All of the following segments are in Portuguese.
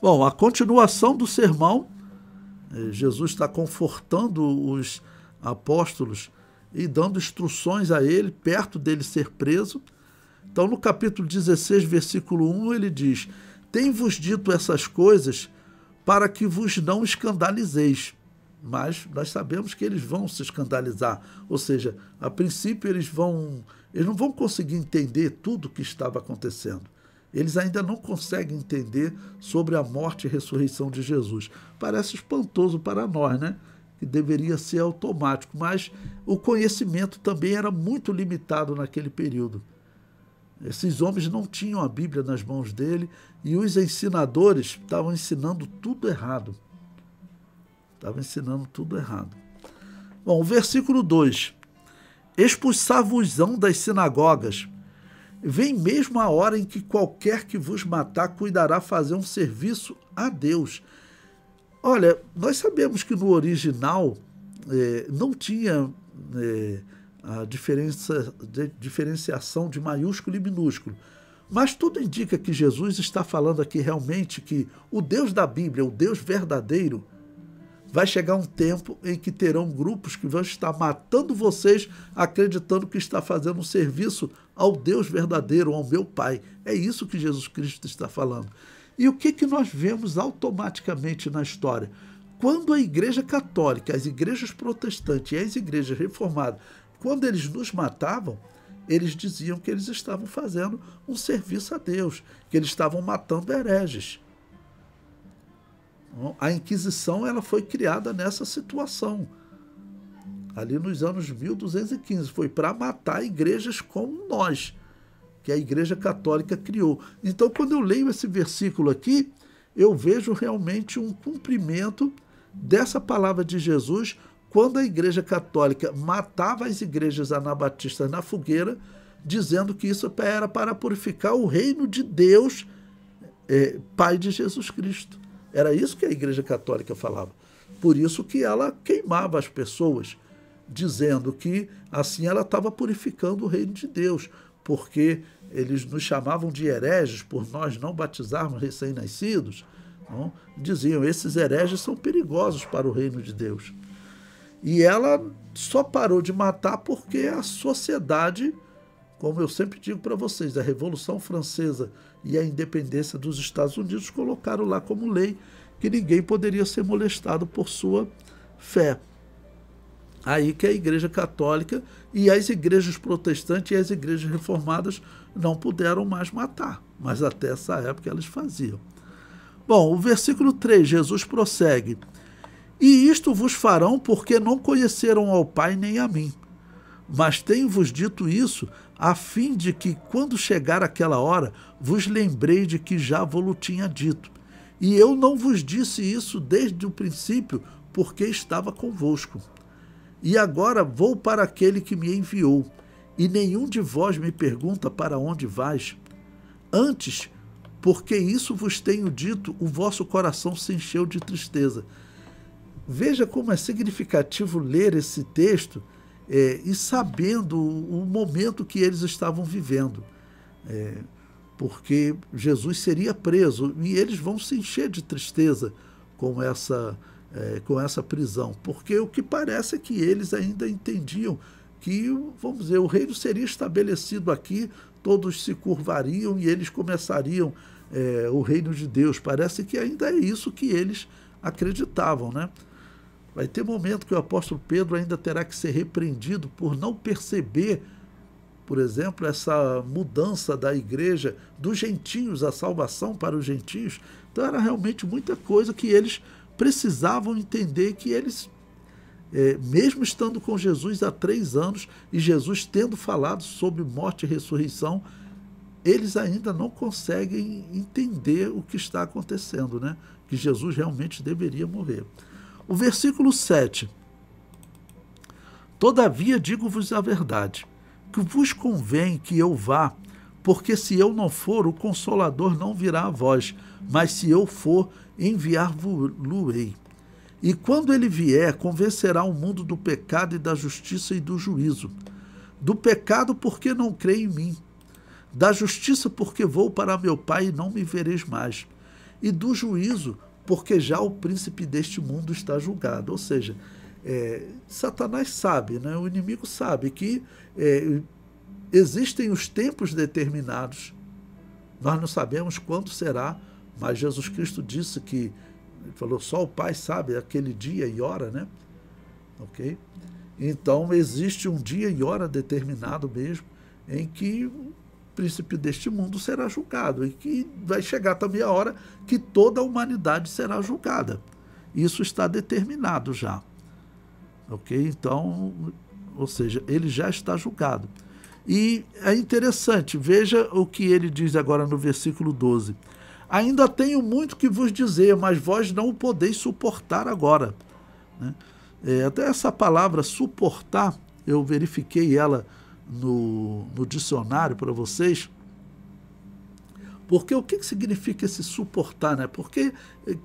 Bom, a continuação do sermão, Jesus está confortando os apóstolos e dando instruções a ele, perto dele ser preso. Então, no capítulo 16, versículo 1, ele diz: tem-vos dito essas coisas para que vos não escandalizeis. Mas nós sabemos que eles vão se escandalizar. Ou seja, a princípio eles não vão conseguir entender tudo o que estava acontecendo. Eles ainda não conseguem entender sobre a morte e ressurreição de Jesus. Parece espantoso para nós, né? Que deveria ser automático, mas o conhecimento também era muito limitado naquele período. Esses homens não tinham a Bíblia nas mãos dele e os ensinadores estavam ensinando tudo errado. Bom, o versículo 2. Expulsar-vos-ão das sinagogas. Vem mesmo a hora em que qualquer que vos matar cuidará fazer um serviço a Deus. Olha, nós sabemos que no original não tinha a diferenciação de maiúsculo e minúsculo. Mas tudo indica que Jesus está falando aqui realmente que o Deus da Bíblia, o Deus verdadeiro, vai chegar um tempo em que terão grupos que vão estar matando vocês, acreditando que está fazendo um serviço ao Deus verdadeiro, ao meu Pai. É isso que Jesus Cristo está falando. E o que nós vemos automaticamente na história? Quando a Igreja Católica, as igrejas protestantes e as igrejas reformadas, quando eles nos matavam, eles diziam que eles estavam fazendo um serviço a Deus, que eles estavam matando hereges. A Inquisição ela foi criada nessa situação, ali nos anos 1215, foi para matar igrejas como nós, que a Igreja Católica criou. Então, quando eu leio esse versículo aqui, eu vejo realmente um cumprimento dessa palavra de Jesus, quando a Igreja Católica matava as igrejas anabatistas na fogueira, dizendo que isso era para purificar o reino de Deus, Pai de Jesus Cristo. Era isso que a Igreja Católica falava. Por isso que ela queimava as pessoas, dizendo que assim ela estava purificando o reino de Deus, porque eles nos chamavam de hereges por nós não batizarmos recém-nascidos. Não? Diziam, esses hereges são perigosos para o reino de Deus. E ela só parou de matar porque a sociedade, como eu sempre digo para vocês, a Revolução Francesa e a independência dos Estados Unidos colocaram lá como lei que ninguém poderia ser molestado por sua fé. Aí que a Igreja Católica e as igrejas protestantes e as igrejas reformadas não puderam mais matar, mas até essa época elas faziam. Bom, o versículo 3, Jesus prossegue: e isto vos farão porque não conheceram ao Pai nem a mim. Mas tenho-vos dito isso, a fim de que, quando chegar aquela hora, vos lembrei de que já vos tinha dito. E eu não vos disse isso desde o princípio, porque estava convosco. E agora vou para aquele que me enviou, e nenhum de vós me pergunta para onde vais. Antes, porque isso vos tenho dito, o vosso coração se encheu de tristeza. Veja como é significativo ler esse texto e sabendo o momento que eles estavam vivendo. Porque Jesus seria preso e eles vão se encher de tristeza com essa prisão. Porque o que parece é que eles ainda entendiam que, vamos dizer, o reino seria estabelecido aqui, todos se curvariam e eles começariam o reino de Deus. Parece que ainda é isso que eles acreditavam, né? Vai ter momento que o apóstolo Pedro ainda terá que ser repreendido por não perceber, por exemplo, essa mudança da igreja dos gentios, a salvação para os gentios. Então era realmente muita coisa que eles precisavam entender, que eles, mesmo estando com Jesus há 3 anos e Jesus tendo falado sobre morte e ressurreição, eles ainda não conseguem entender o que está acontecendo, né? Que Jesus realmente deveria morrer. O versículo 7. Todavia digo-vos a verdade, que vos convém que eu vá, porque se eu não for, o Consolador não virá a vós, mas se eu for, enviar-vos-lo-ei. E quando ele vier, convencerá o mundo do pecado e da justiça e do juízo. Do pecado, porque não crê em mim. Da justiça, porque vou para meu Pai e não me vereis mais. e do juízo, porque já o príncipe deste mundo está julgado. Ou seja, Satanás sabe, né? O inimigo sabe que existem os tempos determinados. Nós não sabemos quando será, mas Jesus Cristo disse que, ele falou, só o Pai sabe aquele dia e hora, né? Ok? Então, existe um dia e hora determinado mesmo, em que o príncipe deste mundo será julgado, e que vai chegar também a hora que toda a humanidade será julgada. Isso está determinado já. Ok? Então, ou seja, ele já está julgado. E é interessante, veja o que ele diz agora no versículo 12. Ainda tenho muito que vos dizer, mas vós não o podeis suportar agora. Né? Até essa palavra suportar, eu verifiquei ela no dicionário para vocês, porque o que significa esse suportar? Né? Por que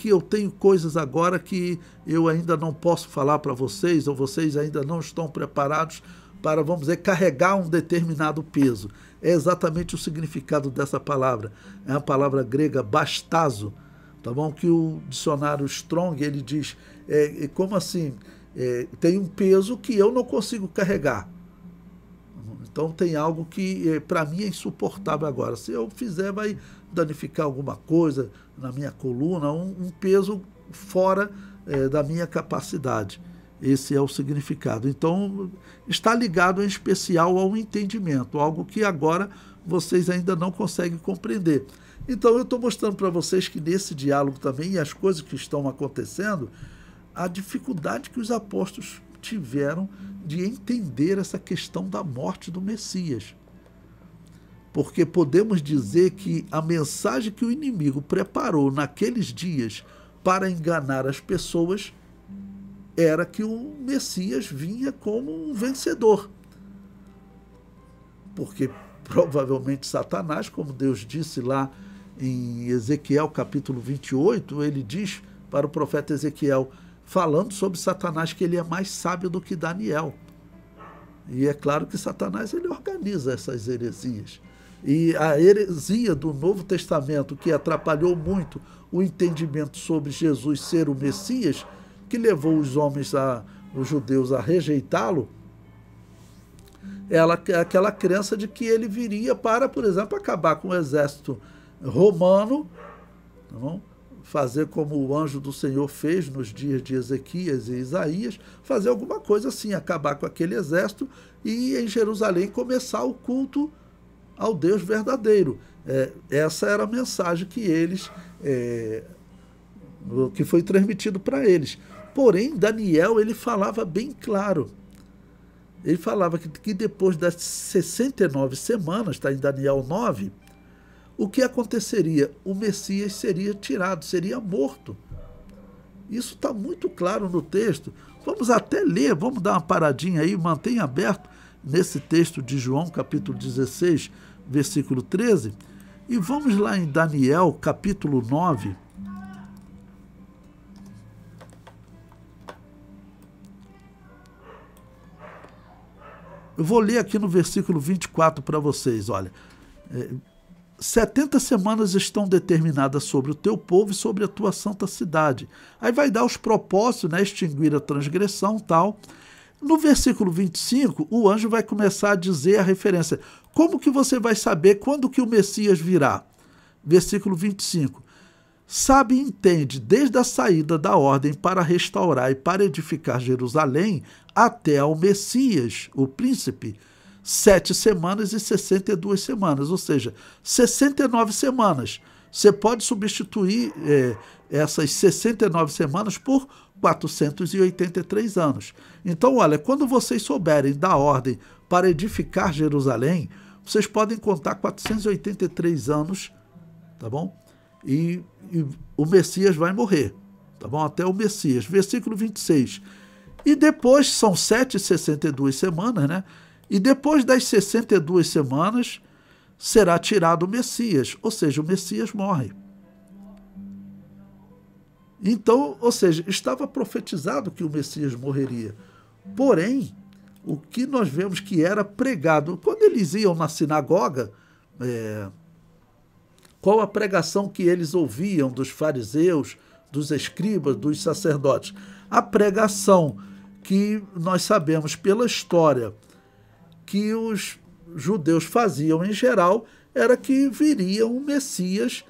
eu tenho coisas agora que eu ainda não posso falar para vocês, ou vocês ainda não estão preparados para, vamos dizer, carregar um determinado peso? É exatamente o significado dessa palavra. É a palavra grega bastazo, tá bom? Que o dicionário Strong, ele diz, como assim? Tem um peso que eu não consigo carregar. Então tem algo que para mim é insuportável agora. Se eu fizer, vai danificar alguma coisa na minha coluna, um peso fora da minha capacidade. Esse é o significado. Então, está ligado em especial ao entendimento, algo que agora vocês ainda não conseguem compreender. Então, eu estou mostrando para vocês que nesse diálogo também, e as coisas que estão acontecendo, a dificuldade que os apóstolos tiveram de entender essa questão da morte do Messias. Porque podemos dizer que a mensagem que o inimigo preparou naqueles dias para enganar as pessoas era que o Messias vinha como um vencedor. Porque provavelmente Satanás, como Deus disse lá em Ezequiel capítulo 28, ele diz para o profeta Ezequiel, falando sobre Satanás, que ele é mais sábio do que Daniel. E é claro que Satanás ele organiza essas heresias. E a heresia do Novo Testamento, que atrapalhou muito o entendimento sobre Jesus ser o Messias, que levou os judeus a rejeitá-lo, aquela crença de que ele viria para, por exemplo, acabar com o exército romano, tá bom? Fazer como o anjo do Senhor fez nos dias de Ezequias e Isaías, fazer alguma coisa assim, acabar com aquele exército e em Jerusalém começar o culto ao Deus verdadeiro. Essa era a mensagem que eles, que foi transmitido para eles. Porém, Daniel, ele falava bem claro. Ele falava que depois das 69 semanas, está em Daniel 9, o que aconteceria? O Messias seria tirado, seria morto. Isso está muito claro no texto. Vamos até ler, vamos dar uma paradinha aí, mantenha aberto nesse texto de João, capítulo 16, versículo 13, e vamos lá em Daniel, capítulo 9, eu vou ler aqui no versículo 24 para vocês, olha, 70 semanas estão determinadas sobre o teu povo e sobre a tua santa cidade. Aí vai dar os propósitos, né, extinguir a transgressão, tal. No versículo 25, o anjo vai começar a dizer a referência. Como que você vai saber quando que o Messias virá? Versículo 25. Sabe e entende, desde a saída da ordem para restaurar e para edificar Jerusalém, até ao Messias, o príncipe, 7 semanas e 62 semanas, ou seja, 69 semanas. Você pode substituir essas 69 semanas por 483 anos. Então, olha, quando vocês souberem da ordem para edificar Jerusalém, vocês podem contar 483 anos, tá bom? E o Messias vai morrer, tá bom? Até o Messias. Versículo 26. E depois, são 762 semanas, né? E depois das 62 semanas, será tirado o Messias, ou seja, o Messias morre. Então, ou seja, estava profetizado que o Messias morreria. Porém, o que nós vemos que era pregado, quando eles iam na sinagoga, Qual a pregação que eles ouviam dos fariseus, dos escribas, dos sacerdotes? A pregação que nós sabemos pela história que os judeus faziam em geral era que viria um Messias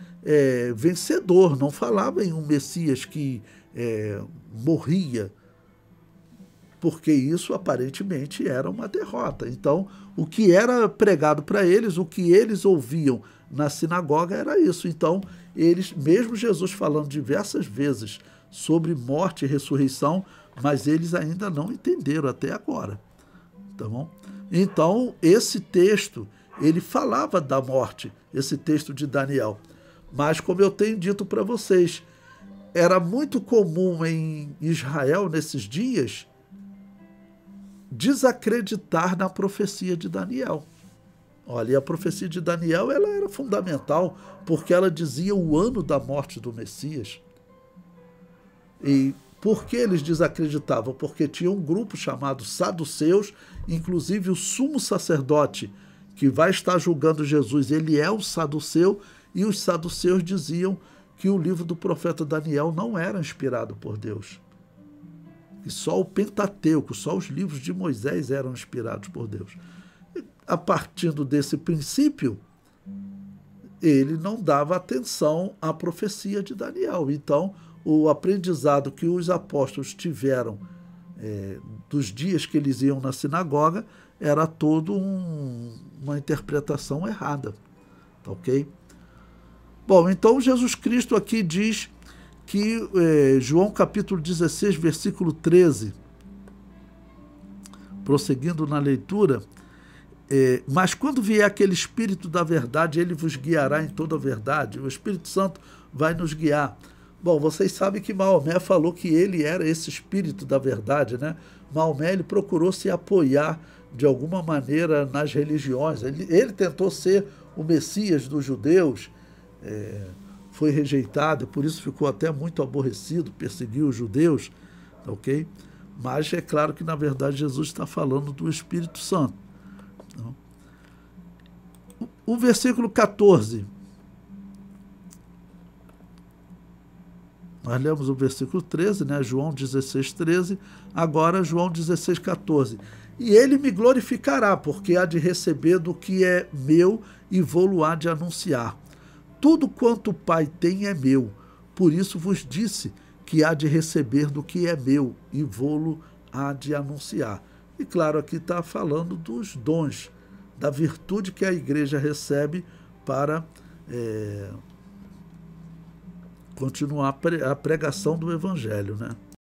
vencedor, não falava em um Messias que morria, porque isso aparentemente era uma derrota. Então, o que era pregado para eles, o que eles ouviam na sinagoga era isso. Então, eles, mesmo Jesus falando diversas vezes sobre morte e ressurreição, mas eles ainda não entenderam até agora. Tá bom? Então, esse texto, ele falava da morte, esse texto de Daniel. Mas, como eu tenho dito para vocês, era muito comum em Israel, nesses dias, desacreditar na profecia de Daniel. Olha, e a profecia de Daniel ela era fundamental, porque ela dizia o ano da morte do Messias. E por que eles desacreditavam? Porque tinha um grupo chamado saduceus, inclusive o sumo sacerdote que vai estar julgando Jesus, ele é um saduceu, e os saduceus diziam que o livro do profeta Daniel não era inspirado por Deus. E só o Pentateuco, só os livros de Moisés eram inspirados por Deus. E, a partir desse princípio, ele não dava atenção à profecia de Daniel. Então, o aprendizado que os apóstolos tiveram dos dias que eles iam na sinagoga era todo uma interpretação errada. Tá ok? Bom, então Jesus Cristo aqui diz que João capítulo 16, versículo 13, prosseguindo na leitura, mas quando vier aquele Espírito da verdade, ele vos guiará em toda a verdade. O Espírito Santo vai nos guiar. Bom, vocês sabem que Maomé falou que ele era esse Espírito da verdade, né? Maomé, ele procurou se apoiar de alguma maneira nas religiões. Ele tentou ser o Messias dos judeus, foi rejeitado, por isso ficou até muito aborrecido, perseguiu os judeus, ok? Mas é claro que, na verdade, Jesus está falando do Espírito Santo. O versículo 14. Nós lemos o versículo 13, né? João 16, 13. Agora, João 16, 14. E ele me glorificará, porque há de receber do que é meu e vou-lo há de anunciar. Tudo quanto o Pai tem é meu, por isso vos disse que há de receber do que é meu e vou-lo há de anunciar. E claro, aqui está falando dos dons, da virtude que a igreja recebe para continuar a pregação do Evangelho, né?